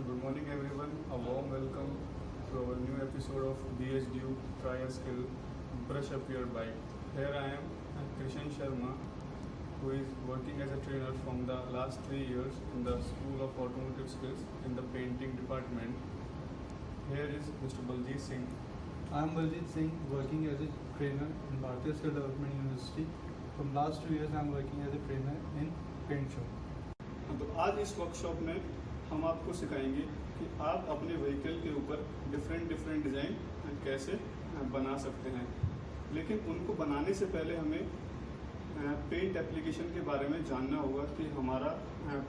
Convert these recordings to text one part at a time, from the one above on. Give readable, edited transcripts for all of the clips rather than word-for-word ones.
Good morning everyone, a warm welcome to our new episode of BHDU Try a Skill, Brush Up Your Bike. Here I am, Krishan Sharma, who is working as a trainer from the last 3 years in the School of Automotive Skills in the painting department. Here is Mr. Baljit Singh. I am Baljit Singh, working as a trainer in Bharatiya Skill Development University. From last 2 years I am working as a trainer in paint shop. तो आज इस workshop में हम आपको सिखाएंगे कि आप अपने व्हीकल के ऊपर डिफरेंट डिज़ाइन कैसे बना सकते हैं, लेकिन उनको बनाने से पहले हमें पेंट एप्लीकेशन के बारे में जानना होगा कि हमारा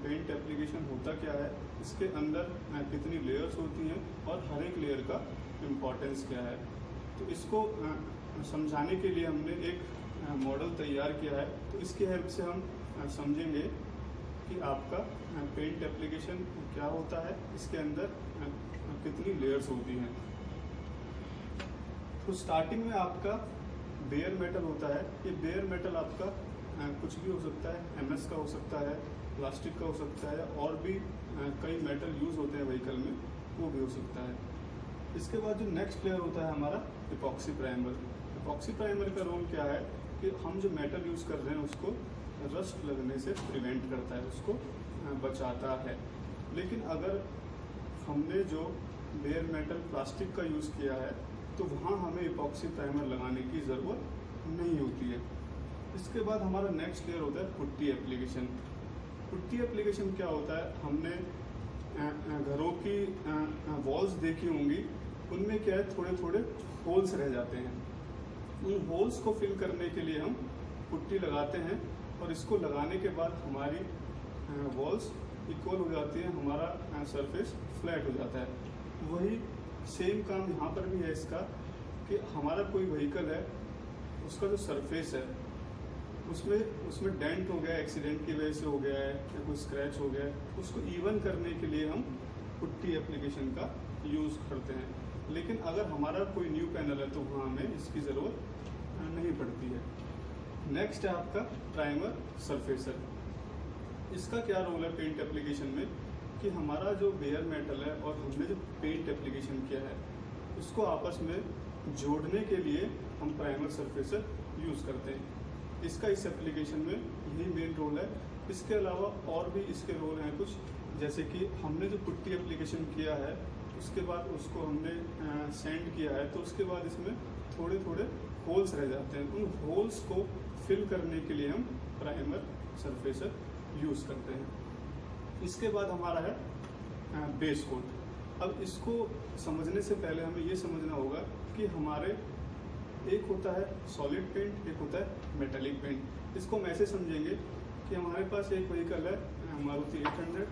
पेंट एप्लीकेशन होता क्या है, इसके अंदर कितनी लेयर्स होती हैं और हर एक लेयर का इम्पोर्टेंस क्या है। तो इसको समझाने के लिए हमने एक मॉडल तैयार किया है। तो इसकी हेल्प से हम समझेंगे कि आपका पेंट एप्लीकेशन क्या होता है, इसके अंदर कितनी लेयर्स होती हैं। तो स्टार्टिंग में आपका बेयर मेटल होता है। ये बेयर मेटल आपका कुछ भी हो सकता है, एमएस का हो सकता है, प्लास्टिक का हो सकता है, और भी कई मेटल यूज़ होते हैं व्हीकल में, वो भी हो सकता है। इसके बाद जो नेक्स्ट लेयर होता है हमारा इपॉक्सी प्राइमर। इपॉक्सी प्राइमर का रोल क्या है कि हम जो मेटल यूज़ कर रहे हैं उसको रस्ट लगने से प्रिवेंट करता है, उसको बचाता है। लेकिन अगर हमने जो बेयर मेटल प्लास्टिक का यूज़ किया है तो वहाँ हमें इपॉक्सी प्राइमर लगाने की ज़रूरत नहीं होती है। इसके बाद हमारा नेक्स्ट लेयर होता है पुट्टी एप्लीकेशन। पुट्टी एप्लीकेशन क्या होता है, हमने घरों की वॉल्स देखी होंगी, उनमें क्या है थोड़े थोड़े होल्स रह जाते हैं। उन होल्स को फिल करने के लिए हम पुट्टी लगाते हैं और इसको लगाने के बाद हमारी वॉल्स इक्वल हो जाती है, हमारा सरफेस फ्लैट हो जाता है। वही सेम काम यहाँ पर भी है इसका कि हमारा कोई व्हीकल है, उसका जो सरफेस है उसमें डेंट हो गया, एक्सीडेंट की वजह से हो गया है या कोई स्क्रैच हो गया है, उसको इवन करने के लिए हम पुट्टी एप्लीकेशन का यूज़ करते हैं। लेकिन अगर हमारा कोई न्यू पैनल है तो वहाँ हमें इसकी ज़रूरत नहीं पड़ती है। नेक्स्ट है आपका प्राइमर सरफेसर। इसका क्या रोल है पेंट एप्लीकेशन में कि हमारा जो बेयर मेटल है और हमने जो पेंट एप्लीकेशन किया है उसको आपस में जोड़ने के लिए हम प्राइमर सरफेसर यूज़ करते हैं। इसका इस एप्लीकेशन में यही मेन रोल है। इसके अलावा और भी इसके रोल हैं कुछ, जैसे कि हमने जो पुट्टी एप्लीकेशन किया है उसके बाद उसको हमने सैंड किया है, तो उसके बाद इसमें थोड़े थोड़े होल्स रह जाते हैं। उन होल्स को फिल करने के लिए हम प्राइमर सरफेसर यूज़ करते हैं। इसके बाद हमारा है बेस कोट। अब इसको समझने से पहले हमें ये समझना होगा कि हमारे एक होता है सॉलिड पेंट, एक होता है मेटेलिक पेंट। इसको हम ऐसे समझेंगे कि हमारे पास एक व्हीकल है मारुति 800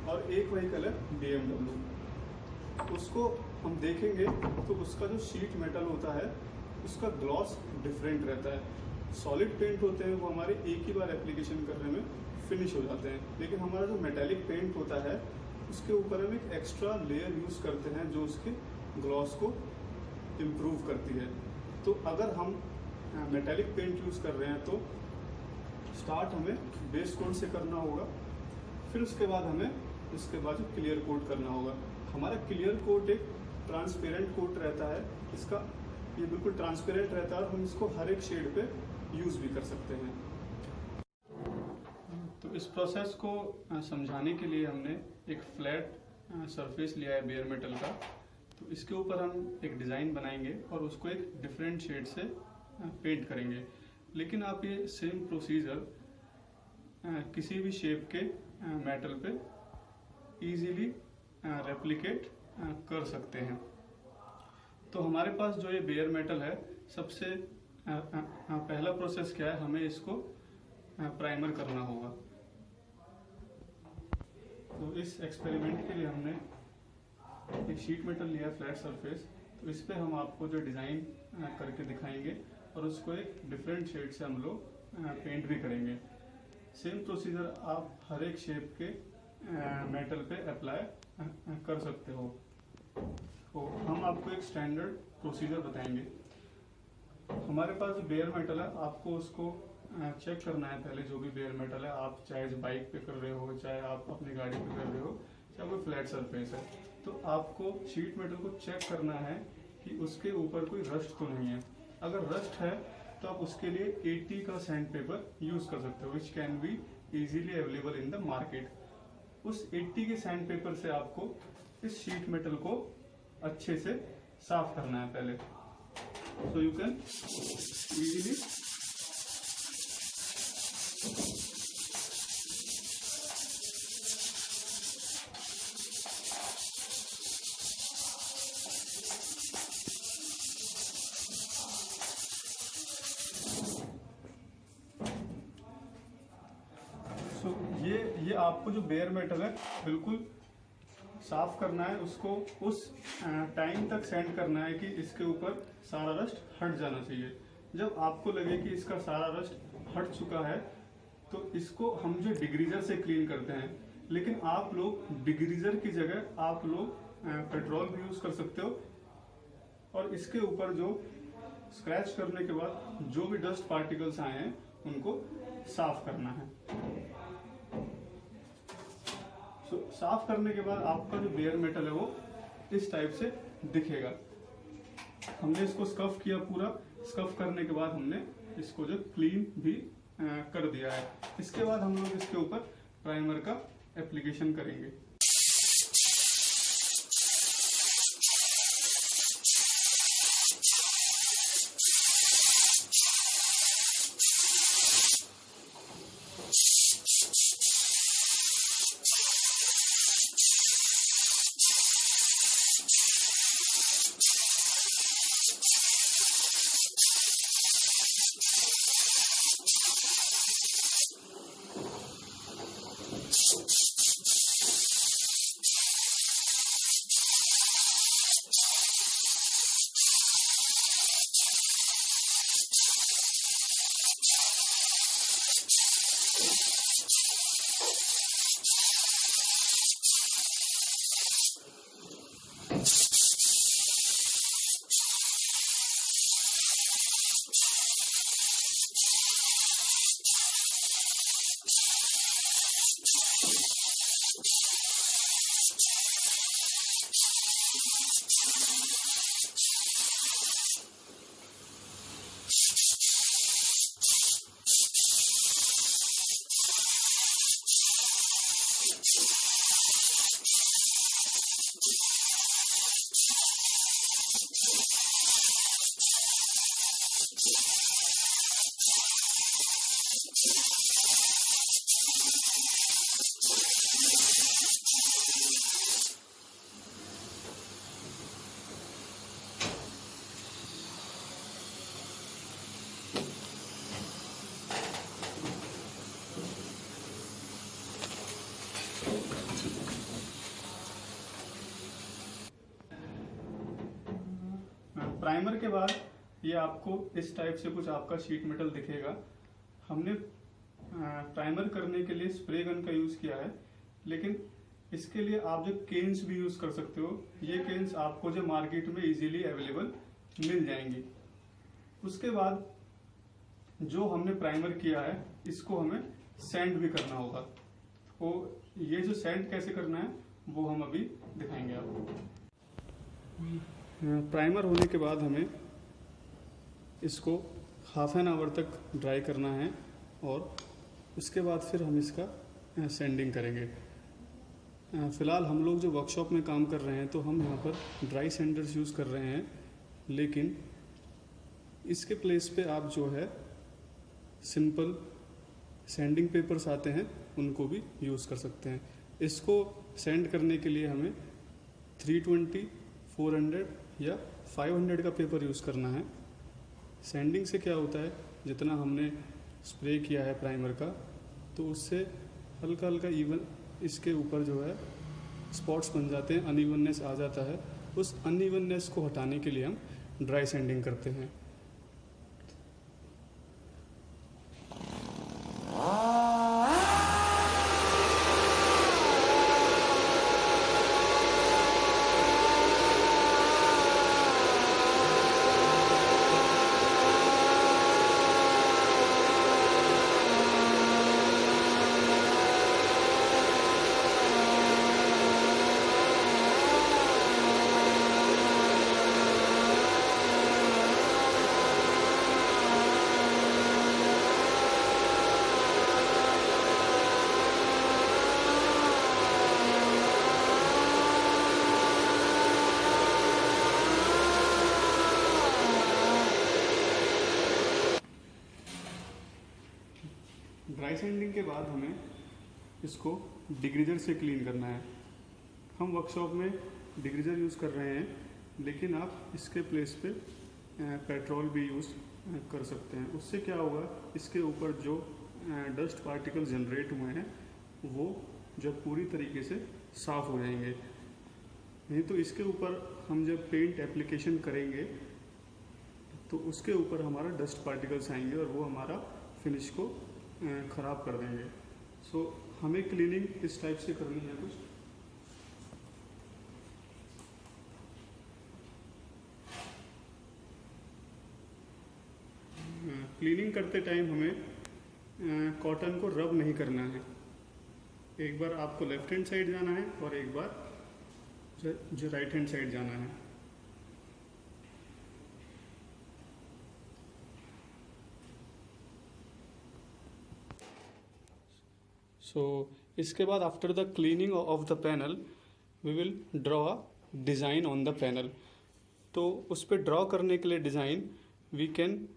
और एक व्हीकल है BMW। उसको हम देखेंगे तो उसका जो शीट मेटल होता है उसका ग्लॉस डिफरेंट रहता है। सॉलिड पेंट होते हैं वो हमारे एक ही बार एप्लीकेशन करने में फिनिश हो जाते हैं, लेकिन हमारा जो मेटेलिक पेंट होता है उसके ऊपर हम एक एक्स्ट्रा लेयर यूज़ करते हैं जो उसके ग्लॉस को इम्प्रूव करती है। तो अगर हम मेटेलिक पेंट यूज़ कर रहे हैं तो स्टार्ट हमें बेस कोट से करना होगा, फिर उसके बाद हमें इसके बाद क्लियर कोट करना होगा। हमारा क्लियर कोट एक ट्रांसपेरेंट कोट रहता है, इसका ये बिल्कुल ट्रांसपेरेंट रहता है और हम इसको हर एक शेड पे यूज़ भी कर सकते हैं। तो इस प्रोसेस को समझाने के लिए हमने एक फ्लैट सरफेस लिया है बेयर मेटल का। तो इसके ऊपर हम एक डिज़ाइन बनाएंगे और उसको एक डिफरेंट शेड से पेंट करेंगे। लेकिन आप ये सेम प्रोसीजर किसी भी शेप के मेटल पे इजीली रेप्लिकेट कर सकते हैं। तो हमारे पास जो ये बेयर मेटल है, सबसे पहला प्रोसेस क्या है, हमें इसको प्राइमर करना होगा। तो इस एक्सपेरिमेंट के लिए हमने एक शीट मेटल लिया फ्लैट सरफेस। तो इस पे हम आपको जो डिज़ाइन करके दिखाएंगे और उसको एक डिफरेंट शेड से हम लोग पेंट भी करेंगे। सेम प्रोसीजर आप हर एक शेप के मेटल पे अप्लाई कर सकते हो। तो हम आपको एक स्टैंडर्ड प्रोसीजर बताएंगे। हमारे पास जो बेयर मेटल है आपको उसको चेक करना है पहले। जो भी बेयर मेटल है, आप चाहे बाइक पे कर रहे हो, चाहे आप अपनी गाड़ी पे कर रहे हो, या कोई फ्लैट सरफेस है, तो आपको शीट मेटल को चेक करना है कि उसके ऊपर कोई रस्ट तो नहीं है। अगर रस्ट है तो आप उसके लिए 80 का सैंड पेपर यूज कर सकते हो, which can be easily available in the market. उस 80 के सैंड पेपर से आपको इस शीट मेटल को अच्छे से साफ करना है पहले। सो यू कैन इजीली ये आपको जो बेयर मेटल है बिल्कुल साफ करना है, उसको उस टाइम तक सेंड करना है कि इसके ऊपर सारा रस्ट हट जाना चाहिए। जब आपको लगे कि इसका सारा रस्ट हट चुका है तो इसको हम जो डिग्रीजर से क्लीन करते हैं, लेकिन आप लोग डिग्रीजर की जगह आप लोग पेट्रोल भी यूज कर सकते हो, और इसके ऊपर जो स्क्रैच करने के बाद जो भी डस्ट पार्टिकल्स आए हैं उनको साफ करना है। साफ करने के बाद आपका जो बेयर मेटल है वो इस टाइप से दिखेगा। हमने इसको स्कफ किया, पूरा स्कफ करने के बाद हमने इसको जो क्लीन भी कर दिया है। इसके बाद हम लोग इसके ऊपर प्राइमर का एप्लीकेशन करेंगे। प्राइमर के बाद ये आपको इस टाइप से कुछ आपका शीट मेटल दिखेगा। हमने प्राइमर करने के लिए स्प्रे गन का यूज किया है, लेकिन इसके लिए आप जो केन्स भी यूज कर सकते हो। ये केन्स आपको जो मार्केट में इजीली अवेलेबल मिल जाएंगी। उसके बाद जो हमने प्राइमर किया है इसको हमें सैंड भी करना होगा। तो ये जो सैंड कैसे करना है वो हम अभी दिखाएंगे आपको। प्राइमर होने के बाद हमें इसको हाफ एन आवर तक ड्राई करना है, और उसके बाद फिर हम इसका सैंडिंग करेंगे। फ़िलहाल हम लोग जो वर्कशॉप में काम कर रहे हैं तो हम यहाँ पर ड्राई सैंडर्स यूज़ कर रहे हैं, लेकिन इसके प्लेस पे आप जो है सिंपल सैंडिंग पेपर्स आते हैं उनको भी यूज़ कर सकते हैं। इसको सैंड करने के लिए हमें 320, 400 या 500 का पेपर यूज़ करना है। सैंडिंग से क्या होता है, जितना हमने स्प्रे किया है प्राइमर का, तो उससे हल्का हल्का इवन इसके ऊपर जो है स्पॉट्स बन जाते हैं, अनइवननेस आ जाता है। उस अनइवननेस को हटाने के लिए हम ड्राई सैंडिंग करते हैं। ड्राई सैंडिंग के बाद हमें इसको डिग्रीजर से क्लीन करना है। हम वर्कशॉप में डिग्रीजर यूज़ कर रहे हैं, लेकिन आप इसके प्लेस पे पेट्रोल भी यूज़ कर सकते हैं। उससे क्या होगा, इसके ऊपर जो डस्ट पार्टिकल जनरेट हुए हैं वो जब पूरी तरीके से साफ़ हो जाएंगे। नहीं तो इसके ऊपर हम जब पेंट एप्लीकेशन करेंगे तो उसके ऊपर हमारा डस्ट पार्टिकल्स आएंगे और वो हमारा फिनिश को ख़राब कर देंगे। सो हमें क्लीनिंग इस टाइप से करनी है कुछ। क्लीनिंग करते टाइम हमें कॉटन को रब नहीं करना है। एक बार आपको लेफ्ट हैंड साइड जाना है और एक बार जो राइट हैंड साइड जाना है। सो इसके बाद after the cleaning of the panel we will draw a design on the panel. तो उस पर ड्रॉ करने के लिए design we can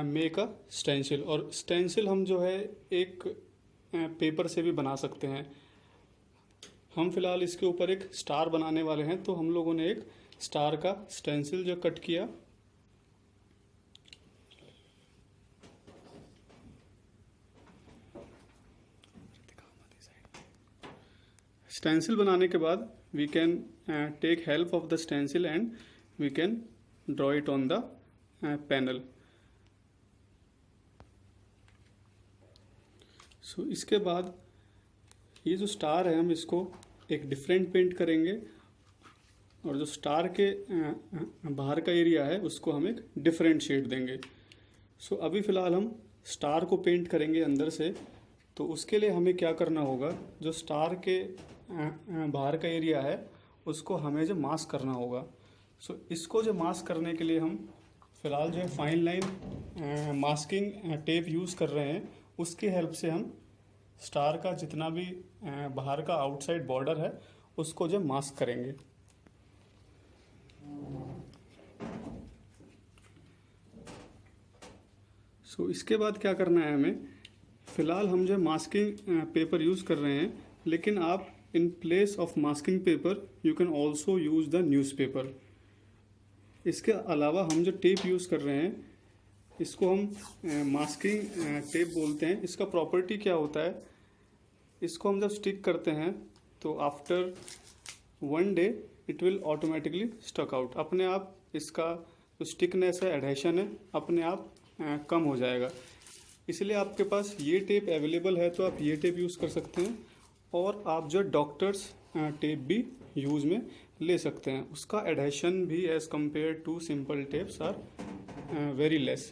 make a stencil, और स्टेंसिल हम जो है एक पेपर से भी बना सकते हैं। हम फिलहाल इसके ऊपर एक स्टार बनाने वाले हैं, तो हम लोगों ने एक स्टार का स्टेंसिल जो कट किया। स्टेंसिल बनाने के बाद we can take help of the stencil and we can draw it on the panel. So इसके बाद ये जो स्टार है हम इसको एक डिफरेंट पेंट करेंगे, और जो स्टार के बाहर का एरिया है उसको हम एक डिफरेंट शेड देंगे। सो अभी फ़िलहाल हम स्टार को पेंट करेंगे अंदर से। तो उसके लिए हमें क्या करना होगा, जो स्टार के बाहर का एरिया है उसको हमें जो मास्क करना होगा। सो इसको जो मास्क करने के लिए हम फ़िलहाल जो है fine line masking tape use कर रहे हैं। उसकी हेल्प से हम स्टार का जितना भी बाहर का आउटसाइड बॉर्डर है उसको जो मास्क करेंगे। सो इसके बाद क्या करना है हमें, फ़िलहाल हम जो मास्किंग पेपर यूज़ कर रहे हैं, लेकिन आप in place of masking paper you can also use the newspaper. इसके अलावा हम जो टेप यूज़ कर रहे हैं इसको हम मास्किंग टेप बोलते हैं। इसका प्रॉपर्टी क्या होता है, इसको हम जब स्टिक करते हैं तो after 1 day it will automatically stuck out. अपने आप इसका जो स्टिकनेस है, एडहेशन है, अपने आप कम हो जाएगा। इसलिए आपके पास ये टेप अवेलेबल है तो आप ये टेप यूज़ कर सकते हैं, और आप जो डॉक्टर्स टेप भी यूज़ में ले सकते हैं। उसका एडहेशन भी as compare to simple tapes are very less.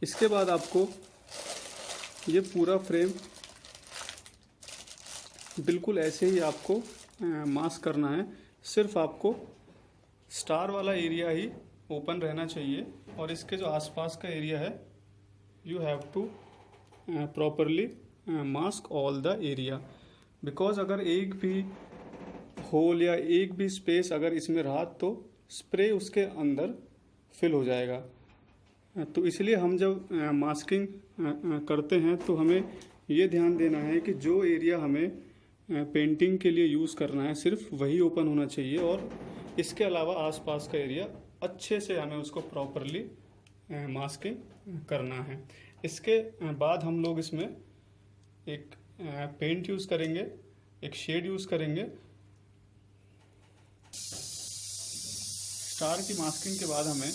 इसके बाद आपको ये पूरा फ्रेम बिल्कुल ऐसे ही आपको मास्क करना है। सिर्फ आपको स्टार वाला एरिया ही ओपन रहना चाहिए, और इसके जो आसपास का एरिया है you have to properly mask all the area. Because अगर एक भी होल या एक भी स्पेस अगर इसमें रहा तो स्प्रे उसके अंदर फिल हो जाएगा। तो इसलिए हम जब मास्किंग करते हैं तो हमें ये ध्यान देना है कि जो एरिया हमें पेंटिंग के लिए यूज़ करना है सिर्फ वही ओपन होना चाहिए, और इसके अलावा आसपास का एरिया अच्छे से हमें उसको प्रॉपरली मास्किंग करना है। इसके बाद हम लोग इसमें एक पेंट यूज़ करेंगे, एक शेड यूज़ करेंगे। स्टार की मास्किंग के बाद हमें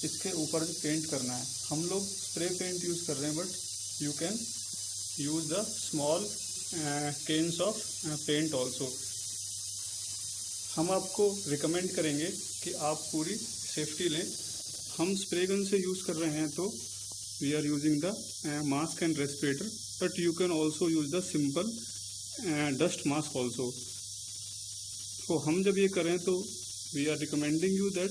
इसके ऊपर जो पेंट करना है, हम लोग स्प्रे पेंट यूज़ कर रहे हैं, but you can use the small cans of paint also. हम आपको रिकमेंड करेंगे कि आप पूरी सेफ्टी लें। हम स्प्रे गन से यूज़ कर रहे हैं तो we are using the mask and respirator, but you can also use the simple dust mask also. तो हम जब ये करें तो we are recommending you that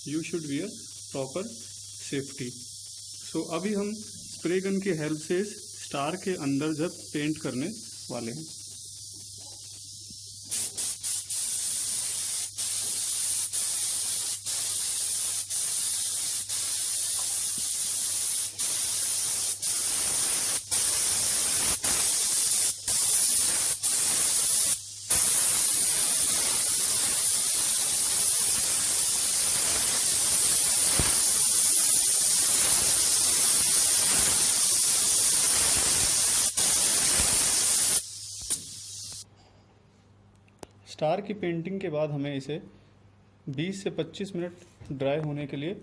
you should wear proper safety. So अभी हम स्प्रे गन की हेल्प से स्टार के अंदर जब पेंट करने वाले हैं। स्टार की पेंटिंग के बाद हमें इसे 20 से 25 मिनट ड्राई होने के लिए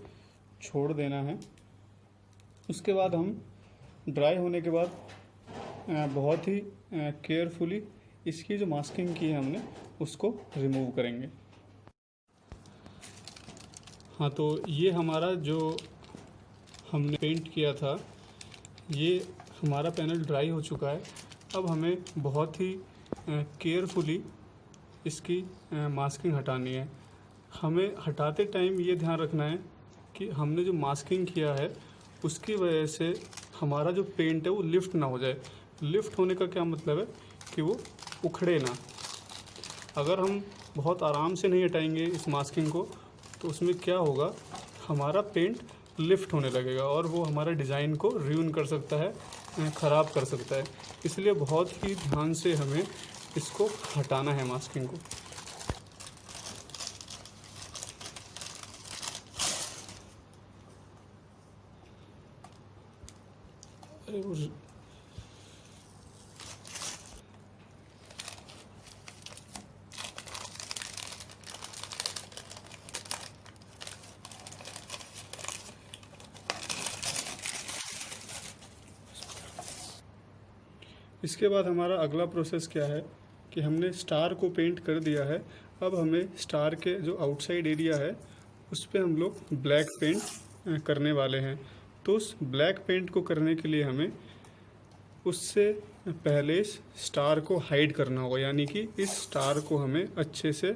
छोड़ देना है। उसके बाद हम ड्राई होने के बाद बहुत ही केयरफुली इसकी जो मास्किंग की है हमने उसको रिमूव करेंगे। हाँ, तो ये हमारा जो हमने पेंट किया था ये हमारा पैनल ड्राई हो चुका है। अब हमें बहुत ही केयरफुली इसकी मास्किंग हटानी है। हमें हटाते टाइम ये ध्यान रखना है कि हमने जो मास्किंग किया है उसकी वजह से हमारा जो पेंट है वो लिफ्ट ना हो जाए। लिफ्ट होने का क्या मतलब है कि वो उखड़े ना। अगर हम बहुत आराम से नहीं हटाएंगे इस मास्किंग को तो उसमें क्या होगा, हमारा पेंट लिफ्ट होने लगेगा और वो हमारे डिज़ाइन को रूइन कर सकता है, ख़राब कर सकता है। इसलिए बहुत ही ध्यान से हमें इसको हटाना है मास्किंग को। इसके बाद हमारा अगला प्रोसेस क्या है कि हमने स्टार को पेंट कर दिया है। अब हमें स्टार के जो आउटसाइड एरिया है उस पर हम लोग ब्लैक पेंट करने वाले हैं। तो उस ब्लैक पेंट को करने के लिए हमें उससे पहले स्टार को हाइड करना होगा, यानी कि इस स्टार को हमें अच्छे से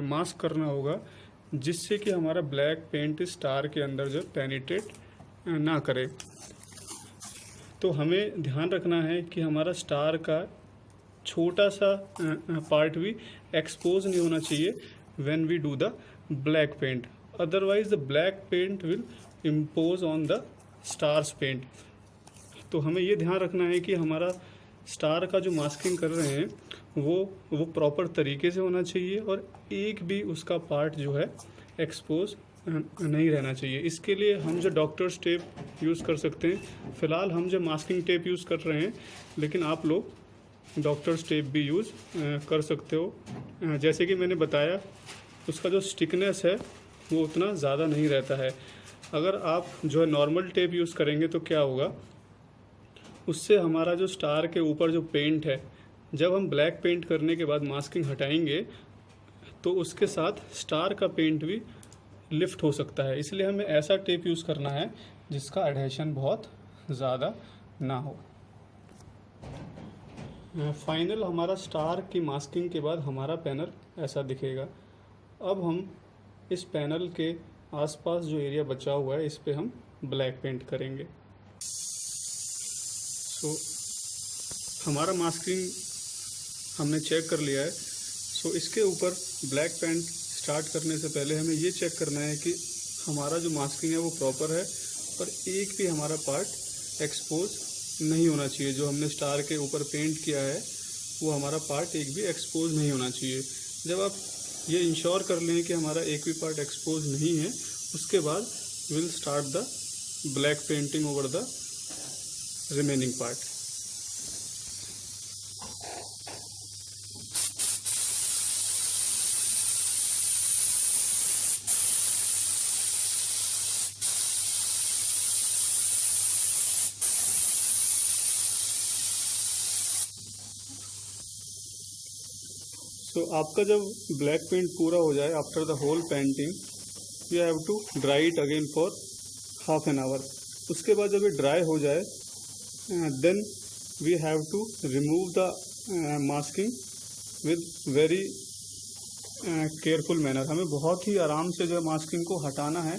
मास्क करना होगा जिससे कि हमारा ब्लैक पेंट स्टार के अंदर जो पेनिट्रेट ना करे। तो हमें ध्यान रखना है कि हमारा स्टार का छोटा सा पार्ट भी एक्सपोज नहीं होना चाहिए when we do the black paint, otherwise the black paint will impose on the stars paint. तो हमें ये ध्यान रखना है कि हमारा स्टार का जो मास्किंग कर रहे हैं वो प्रॉपर तरीके से होना चाहिए और एक भी उसका पार्ट जो है एक्सपोज नहीं रहना चाहिए। इसके लिए हम जो डॉक्टर्स टेप यूज़ कर सकते हैं। फ़िलहाल हम जो मास्किंग टेप यूज़ कर रहे हैं, लेकिन आप लोग डॉक्टर्स टेप भी यूज़ कर सकते हो। जैसे कि मैंने बताया उसका जो स्टिकनेस है वो उतना ज़्यादा नहीं रहता है। अगर आप जो है नॉर्मल टेप यूज़ करेंगे तो क्या होगा, उससे हमारा जो स्टार के ऊपर जो पेंट है, जब हम ब्लैक पेंट करने के बाद मास्किंग हटाएंगे तो उसके साथ स्टार का पेंट भी लिफ्ट हो सकता है। इसलिए हमें ऐसा टेप यूज़ करना है जिसका एडहेशन बहुत ज़्यादा ना हो। फाइनल हमारा स्टार की मास्किंग के बाद हमारा पैनल ऐसा दिखेगा। अब हम इस पैनल के आसपास जो एरिया बचा हुआ है इस पे हम ब्लैक पेंट करेंगे। सो हमारा मास्किंग हमने चेक कर लिया है। सो इसके ऊपर ब्लैक पेंट स्टार्ट करने से पहले हमें ये चेक करना है कि हमारा जो मास्किंग है वो प्रॉपर है और एक भी हमारा पार्ट एक्सपोज नहीं होना चाहिए। जो हमने स्टार के ऊपर पेंट किया है वो हमारा पार्ट एक भी एक्सपोज नहीं होना चाहिए। जब आप ये इंश्योर कर लें कि हमारा एक भी पार्ट एक्सपोज नहीं है, उसके बाद will start the black painting over the remaining part. तो आपका जब ब्लैक पेंट पूरा हो जाए after the whole painting, you have to dry it again for half an hour. उसके बाद जब ये ड्राई हो जाए then we have to remove the masking with very careful manner. हमें बहुत ही आराम से जो मास्किंग को हटाना है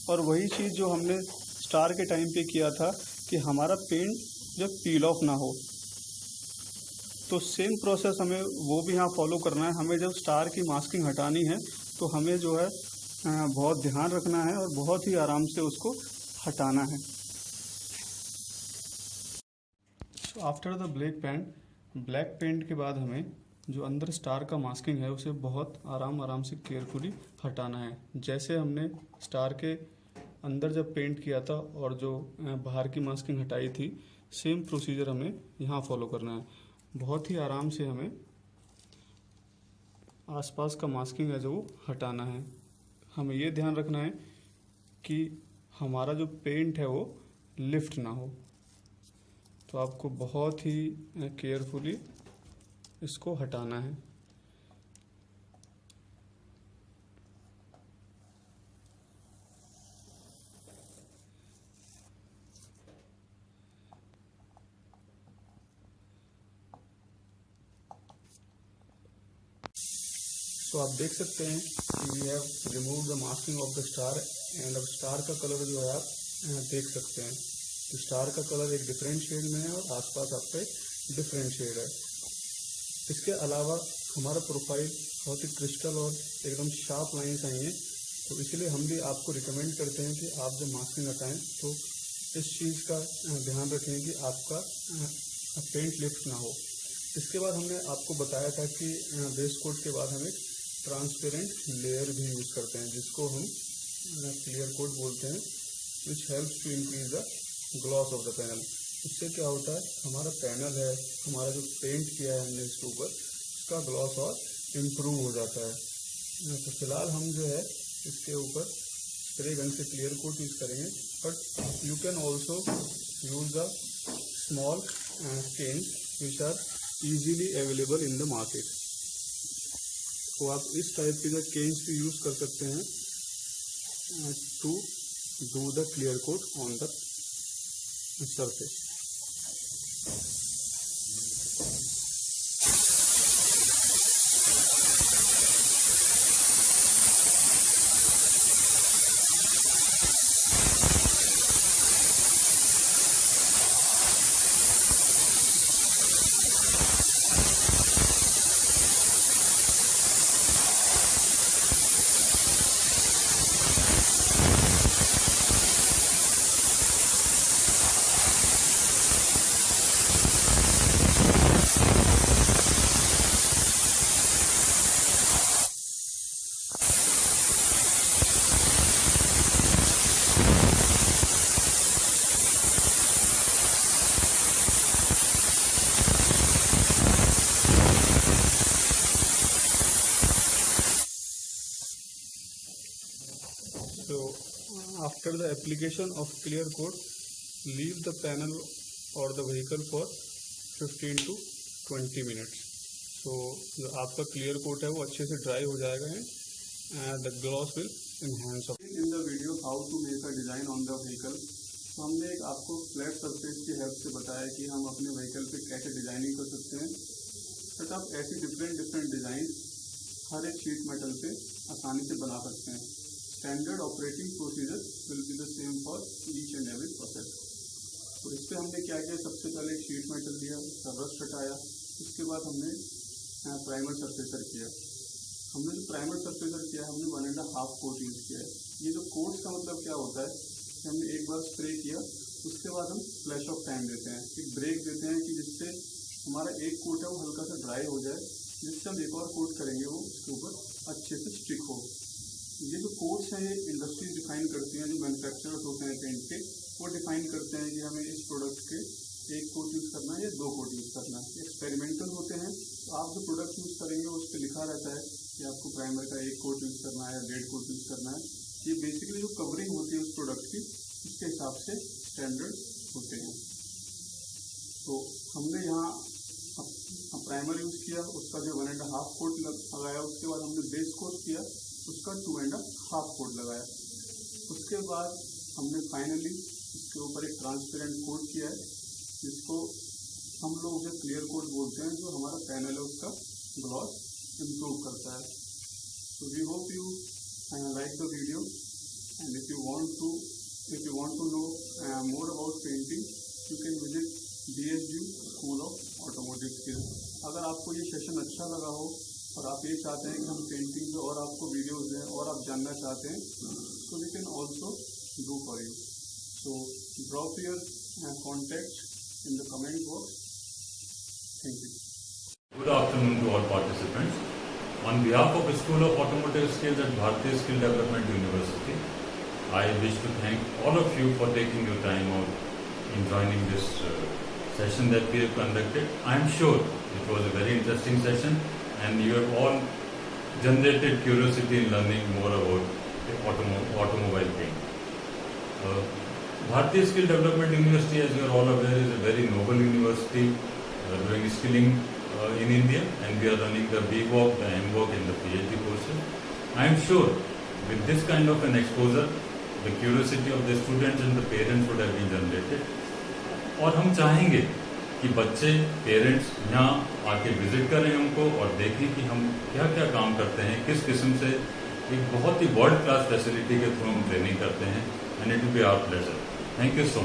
और वही चीज़ जो हमने स्टार के टाइम पे किया था कि हमारा पेंट जब पील ऑफ ना हो, तो सेम प्रोसेस हमें वो भी यहाँ फॉलो करना है। हमें जब स्टार की मास्किंग हटानी है तो हमें जो है बहुत ध्यान रखना है और बहुत ही आराम से उसको हटाना है। So after the black paint के बाद हमें जो अंदर स्टार का मास्किंग है उसे बहुत आराम से केयरफुली हटाना है। जैसे हमने स्टार के अंदर जब पेंट किया था और जो बाहर की मास्किंग हटाई थी, सेम प्रोसीजर हमें यहाँ फॉलो करना है। बहुत ही आराम से हमें आसपास का मास्किंग है जो वो हटाना है। हमें ये ध्यान रखना है कि हमारा जो पेंट है वो लिफ्ट ना हो। तो आपको बहुत ही केयरफुली इसको हटाना है। तो आप देख सकते हैं कि we have remove the masking of the star and अब स्टार का कलर जो है आप देख सकते हैं कि स्टार का कलर एक डिफरेंट शेड में है और आसपास आपका एक डिफरेंट शेड है। इसके अलावा हमारा प्रोफाइल बहुत ही क्रिस्टल और एकदम शार्प लाइन्स आई हैं, तो इसलिए हम भी आपको रिकमेंड करते हैं कि आप जब मास्किंग हटाएं तो इस चीज़ का ध्यान रखें कि आपका पेंट लिफ्ट ना हो। इसके बाद हमने आपको बताया था कि बेस कोट के बाद हम एक ट्रांसपेरेंट लेयर भी यूज़ करते हैं जिसको हम क्लियर कोट बोलते हैं, which helps to increase the gloss of the panel. इससे क्या होता है, हमारा पैनल है, हमारा जो पेंट किया है हमने इसके ऊपर, उसका ग्लॉस और इम्प्रूव हो जाता है। तो फिलहाल हम जो है इसके ऊपर स्प्रे गन से क्लियर कोट यूज़ करेंगे, but you can also use the small can which are easily available in the market. तो आप इस टाइप के जो केन्स भी यूज़ कर सकते हैं to do the clear coat on the surface. So after the application of clear coat, leave the panel or the vehicle for 15 to 20 minutes. So जो आपका clear coat है वो अच्छे से dry हो जाएगा and the gloss will enhance. In the video how to make a design on the vehicle, तो हमने एक आपको फ्लैट सरफेस की हेल्प से बताया कि हम अपने व्हीकल पे कैसे डिजाइनिंग कर सकते हैं। बट आप ऐसी डिफरेंट डिजाइन हर एक शीट मेटल पे आसानी से बना सकते हैं। Standard operating procedure will be the same for each and every process. तो इस पर हमने क्या किया, सबसे पहले एक शीट मेटल लिया, उसका रस्ट हटाया, उसके बाद हमने प्राइमर सरफेसर किया। हमने जो प्राइमर सरफेसर किया हमने 1.5 कोट यूज़ किया है। ये जो कोट्स का मतलब क्या होता है कि हमने एक बार स्प्रे किया, उसके बाद हम फ्लैश ऑफ टाइम देते हैं, एक ब्रेक देते हैं कि जिससे हमारा एक कोट है वो हल्का सा ड्राई हो जाए, जिससे हम एक और कोट करेंगे वो उसके ऊपर अच्छे से स्टिक हो। ये जो कोट्स हैं ये इंडस्ट्रीज डिफाइन करती हैं, जो मैन्युफैक्चरर्स होते हैं पेंट के वो डिफाइन करते हैं कि हमें इस प्रोडक्ट के 1 कोट यूज़ करना है या 2 कोट यूज़ करना है। एक्सपेरिमेंटल होते हैं, तो आप जो प्रोडक्ट यूज़ करेंगे उस पर लिखा रहता है कि आपको प्राइमर का 1 कोट यूज़ करना है या 1.5 कोट यूज़ करना है। ये बेसिकली जो कवरिंग होती है उस प्रोडक्ट की उसके हिसाब से स्टैंडर्ड होते हैं। तो हमने यहाँ प्राइमर यूज़ किया, उसका जो 1.5 कोट लगाया, उसके बाद हमने बेस कोट किया, उसका 2.5 कोट लगाया। उसके बाद हमने फाइनली इसके ऊपर एक ट्रांसपेरेंट कोट किया है जिसको हम लोग उसे क्लियर कोट बोलते हैं, जो हमारा पैनल है उसका ग्लॉस इम्प्रूव करता है। So we hope you like the video, and if you want to know more about painting, you can visit DSU School of Automotive Skills. अगर आपको ये सेशन अच्छा लगा हो और आप ये चाहते हैं कि हम पेंटिंग पे और आपको वीडियोस दें और आप जानना चाहते हैं, so we can also do for you. So drop your contact in the comment box. Thank you. Good afternoon to all participants. On behalf of the School of Automotive Skills at Bharatiya Skill Development University, I wish to thank all of you for taking your time out in joining this session that we have conducted. I am sure it was a very interesting session and you have all generated curiosity in learning more about the automobile thing. Bharatiya Skill Development University, as you are all aware, is a very noble university doing skilling in India, and we are running the BVOC, the MVOC and the PhD courses. I am sure with this kind of an exposure, the curiosity of the students and the parents would have been generated. और हम चाहेंगे कि बच्चे parents यहाँ आके visit करें हमको और देखें कि हम क्या क्या काम करते हैं, किस किस्म से एक बहुत ही वर्ल्ड क्लास फैसिलिटी के थ्रू हम ट्रेनिंग करते हैं, and it will be our pleasure. Thank you so much.